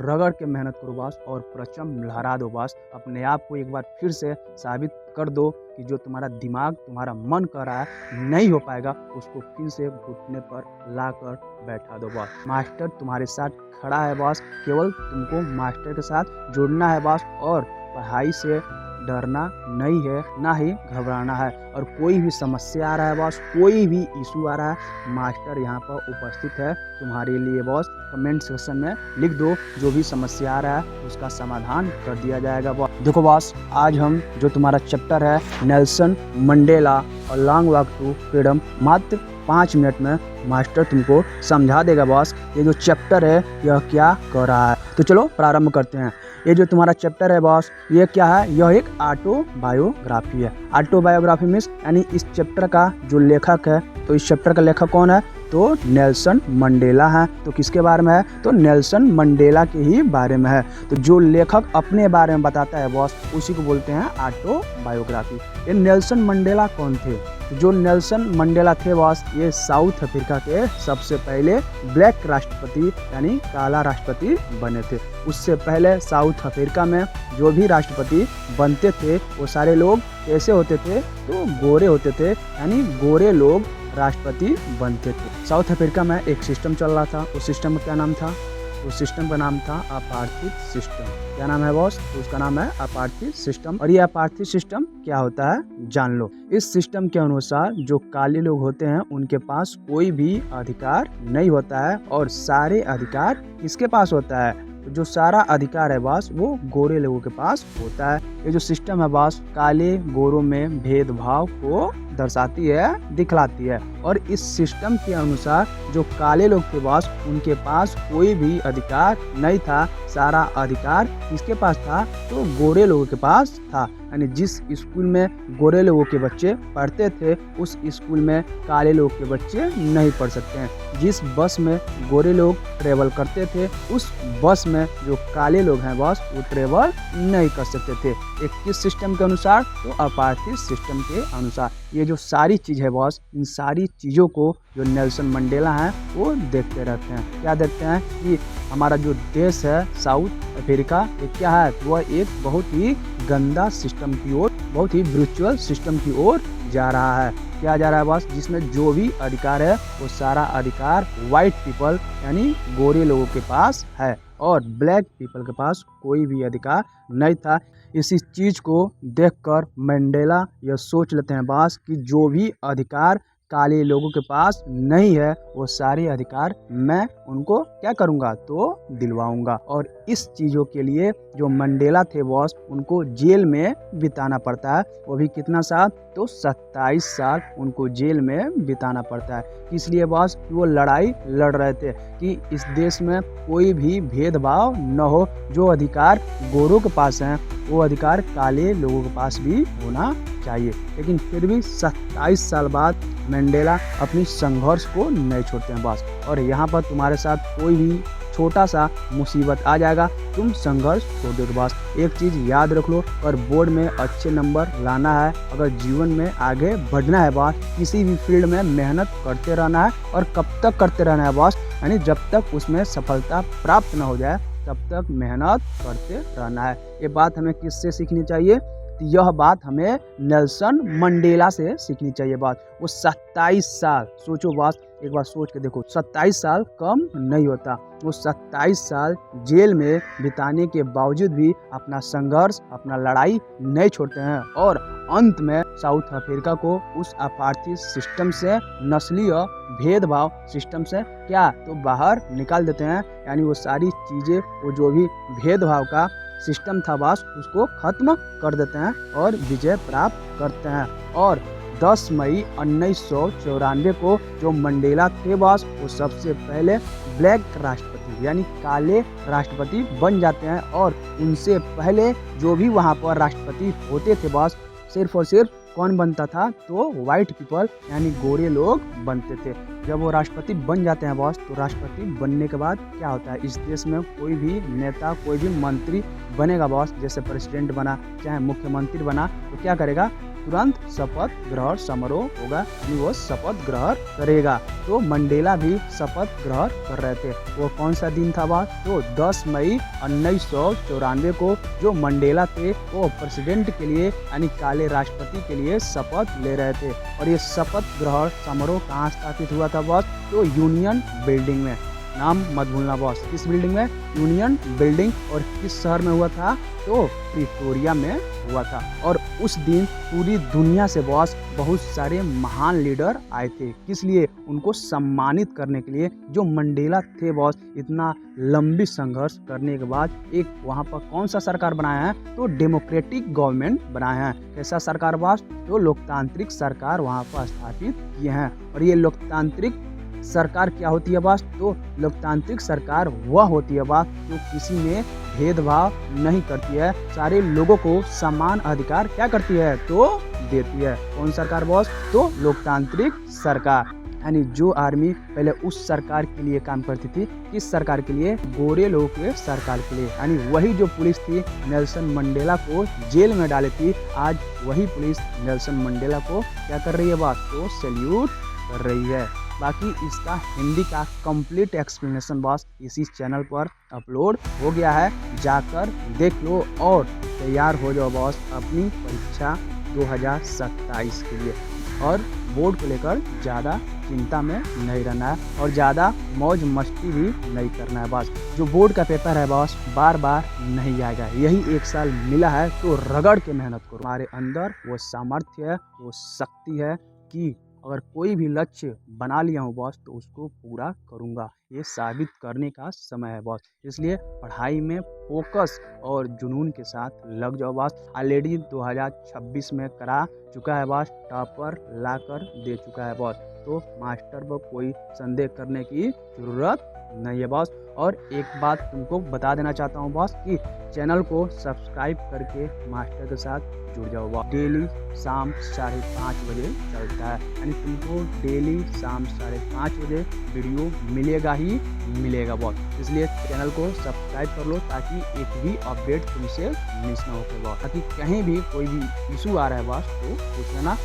रगड़ के मेहनत करो बॉस और परचम लहरा दो बॉस। अपने आप को एक बार फिर से साबित कर दो कि जो तुम्हारा दिमाग तुम्हारा मन कर रहा है नहीं हो पाएगा, उसको फिर से घुटने पर ला कर बैठा दो बॉस। मास्टर तुम्हारे साथ खड़ा है बॉस, केवल तुमको मास्टर के साथ जुड़ना है बॉस और पढ़ाई से डरना नहीं है, ना ही घबराना है। और कोई भी समस्या आ रहा है बॉस, कोई भी इशू आ रहा है, मास्टर यहाँ पर उपस्थित है तुम्हारे लिए बॉस। कमेंट सेक्शन में लिख दो जो भी समस्या आ रहा है उसका समाधान कर दिया जाएगा बॉस। देखो बॉस, आज हम जो तुम्हारा चैप्टर है नेल्सन मंडेला और लॉन्ग वॉक टू फ्रीडम, मात्र 5 मिनट में मास्टर तुमको समझा देगा बॉस। ये जो चैप्टर है यह क्या कर रहा है, तो चलो प्रारंभ करते हैं। ये जो तुम्हारा चैप्टर है बॉस, ये क्या है? यह एक ऑटोबायोग्राफी है। ऑटोबायोग्राफी मीन्स यानी इस चैप्टर का जो लेखक है, तो इस चैप्टर का लेखक कौन है? तो नेल्सन मंडेला है। तो किसके बारे में है? तो नेल्सन मंडेला के ही बारे में है। तो जो लेखक अपने बारे में बताता है बॉस, उसी को बोलते हैं ऑटोबायोग्राफी। ये नेल्सन मंडेला कौन थे? जो नेल्सन मंडेला थे बॉस, ये साउथ अफ्रीका के सबसे पहले ब्लैक राष्ट्रपति यानी काला राष्ट्रपति बने थे। उससे पहले साउथ अफ्रीका में जो भी राष्ट्रपति बनते थे वो सारे लोग कैसे होते थे? तो गोरे होते थे, यानी गोरे लोग राष्ट्रपति बनते थे। साउथ अफ्रीका में एक सिस्टम चल रहा था। उस सिस्टम का क्या नाम था? उस सिस्टम का नाम था अपार्थित सिस्टम। क्या नाम है बॉस? तो उसका नाम है अपार्थित सिस्टम। और ये अपार्थित सिस्टम क्या होता है जान लो। इस सिस्टम के अनुसार जो काले लोग होते हैं उनके पास कोई भी अधिकार नहीं होता है और सारे अधिकार किसके पास होता है? तो जो सारा अधिकार है बॉस वो गोरे लोगों के पास होता है। ये जो सिस्टम है बॉस, काले गोरों में भेदभाव को दर्शाती है, दिखलाती है। और इस सिस्टम के अनुसार जो काले लोग थे बॉस, उनके पास कोई भी अधिकार नहीं था। सारा अधिकार किसके पास था? तो गोरे लोगों के पास था। यानी जिस स्कूल में गोरे लोगों के बच्चे पढ़ते थे उस स्कूल में काले लोग के बच्चे नहीं पढ़ सकते हैं। जिस बस में गोरे लोग ट्रेवल करते थे उस बस में जो काले लोग हैं बॉस वो ट्रेवल नहीं कर सकते थे। एक किस सिस्टम के अनुसार? तो अपार्थित सिस्टम के अनुसार। ये जो सारी चीज़ है बॉस, इन सारी चीज़ों को जो नेल्सन मंडेला हैं वो देखते रहते हैं। क्या देखते हैं? कि हमारा जो देश है साउथ अफ्रीका, ये क्या है? वह एक बहुत ही गंदा सिस्टम की ओर, बहुत ही ब्रूचुअल सिस्टम की ओर जा रहा है। क्या जा रहा है बॉस? जिसमें जो भी अधिकार है वो सारा अधिकार वाइट पीपल यानी गोरे लोगों के पास है और ब्लैक पीपल के पास कोई भी अधिकार नहीं था। इसी चीज़ को देखकर मंडेला यह सोच लेते हैं बॉस कि जो भी अधिकार काले लोगों के पास नहीं है वो सारे अधिकार मैं उनको क्या करूँगा? तो दिलवाऊंगा। और इस चीज़ों के लिए जो मंडेला थे बॉस, उनको जेल में बिताना पड़ता है। वो भी कितना साल? तो 27 साल उनको जेल में बिताना पड़ता है। इसलिए बॉस वो लड़ाई लड़ रहे थे कि इस देश में कोई भी भेदभाव न हो। जो अधिकार गोरों के पास हैं वो अधिकार काले लोगों के पास भी होना चाहिए। लेकिन फिर भी 27 साल बाद मंडेला अपनी संघर्ष को नहीं छोड़ते हैं बॉस। और यहाँ पर तुम्हारे साथ कोई भी छोटा सा मुसीबत आ जाएगा, तुम संघर्ष छोड़ दो बॉस। एक चीज़ याद रख लो, और बोर्ड में अच्छे नंबर लाना है, अगर जीवन में आगे बढ़ना है बॉस, किसी भी फील्ड में मेहनत करते रहना है। और कब तक करते रहना है बॉस? यानी जब तक उसमें सफलता प्राप्त न हो जाए तब तक मेहनत करते रहना है। ये बात हमें किससे सीखनी चाहिए? यह बात हमें नेल्सन मंडेला से सीखनी चाहिए बात। वो 27 साल, सोचो बॉस, एक बार सोच के देखो, 27 साल कम नहीं होता। वो 27 साल जेल में बिताने के बावजूद भी अपना संघर्ष, अपना लड़ाई नहीं छोड़ते हैं और अंत में साउथ अफ्रीका को उस अपार्थित सिस्टम से, नस्लीय भेदभाव सिस्टम से क्या तो बाहर निकाल देते हैं। यानी वो सारी चीज़ें, वो जो भी भेदभाव का सिस्टम था बॉस, उसको खत्म कर देते हैं और विजय प्राप्त करते हैं। और 10 मई 1994 को जो मंडेला थे बॉस, वो सबसे पहले ब्लैक राष्ट्रपति यानी काले राष्ट्रपति बन जाते हैं। और उनसे पहले जो भी वहाँ पर राष्ट्रपति होते थे बॉस, सिर्फ और सिर्फ कौन बनता था? तो वाइट पीपल यानी गोरे लोग बनते थे। जब वो राष्ट्रपति बन जाते हैं बॉस, तो राष्ट्रपति बनने के बाद क्या होता है? इस देश में कोई भी नेता, कोई भी मंत्री बनेगा बॉस, जैसे प्रेसिडेंट बना चाहे मुख्यमंत्री बना, तो क्या करेगा? तुरंत शपथ ग्रहण समारोह होगा, यानी वो शपथ ग्रहण करेगा। तो मंडेला भी शपथ ग्रहण कर रहे थे। वो कौन सा दिन था बात? तो 10 मई 1994 को जो मंडेला थे वो प्रेसिडेंट के लिए यानी काले राष्ट्रपति के लिए शपथ ले रहे थे। और ये शपथ ग्रहण समारोह कहाँ स्थापित हुआ था बॉस? तो यूनियन बिल्डिंग में। नाम मत भूलना बॉस, किस बिल्डिंग में? Union building. और किस शहर में हुआ था? तो प्रिटोरिया में हुआ था। और उस दिन पूरी दुनिया से बॉस बहुत सारे महान लीडर आए थे। किस लिए? उनको सम्मानित करने के लिए। जो मंडेला थे बॉस, इतना लंबी संघर्ष करने के बाद एक वहाँ पर कौन सा सरकार बनाया है? तो डेमोक्रेटिक गवर्नमेंट बनाया है। कैसा सरकार बॉस? तो लोकतांत्रिक सरकार वहाँ पर स्थापित किए हैं। और ये लोकतांत्रिक सरकार क्या होती है बॉस? तो लोकतांत्रिक सरकार वह होती है बॉस जो किसी में भेदभाव नहीं करती है, सारे लोगों को समान अधिकार क्या करती है? तो देती है। कौन सरकार बॉस? तो लोकतांत्रिक सरकार। यानी जो आर्मी पहले उस सरकार के लिए काम करती थी, किस सरकार के लिए? गोरे लोगों के सरकार के लिए। यानी वही जो पुलिस थी नेल्सन मंडेला को जेल में डाली थी, आज वही पुलिस नेल्सन मंडेला को क्या कर रही है बॉस? तो सैल्यूट कर रही है। बाकी इसका हिंदी का कंप्लीट एक्सप्लेनेशन बॉस इसी चैनल पर अपलोड हो गया है, जाकर देख लो और तैयार हो जाओ बॉस अपनी परीक्षा 2027 के लिए। और बोर्ड को लेकर ज़्यादा चिंता में नहीं रहना है और ज़्यादा मौज मस्ती भी नहीं करना है बॉस। जो बोर्ड का पेपर है बॉस बार बार नहीं आएगा, यही एक साल मिला है तो रगड़ के मेहनत करो। हमारे अंदर वो सामर्थ्य है, वो शक्ति है कि अगर कोई भी लक्ष्य बना लिया हूँ बॉस तो उसको पूरा करूँगा। ये साबित करने का समय है बॉस। इसलिए पढ़ाई में फोकस और जुनून के साथ लग जाओ बॉस। ऑलरेडी 2026 में करा चुका है बॉस, टॉपर ला कर दे चुका है बॉस। तो मास्टर पर कोई संदेह करने की ज़रूरत नहीं है बॉस। और एक बात तुमको बता देना चाहता हूँ बॉस कि चैनल को सब्सक्राइब करके मास्टर के साथ जुड़ जाओ बॉस। डेली शाम 5:30 बजे चलता है, यानी तुमको डेली शाम 5:30 बजे वीडियो मिलेगा ही मिलेगा बॉस। इसलिए चैनल को सब्सक्राइब कर लो ताकि एक भी अपडेट तुमसे मिस ना हो बॉस। ताकि कहीं भी कोई भी इशू आ रहा है बॉस तो पूछ लेना।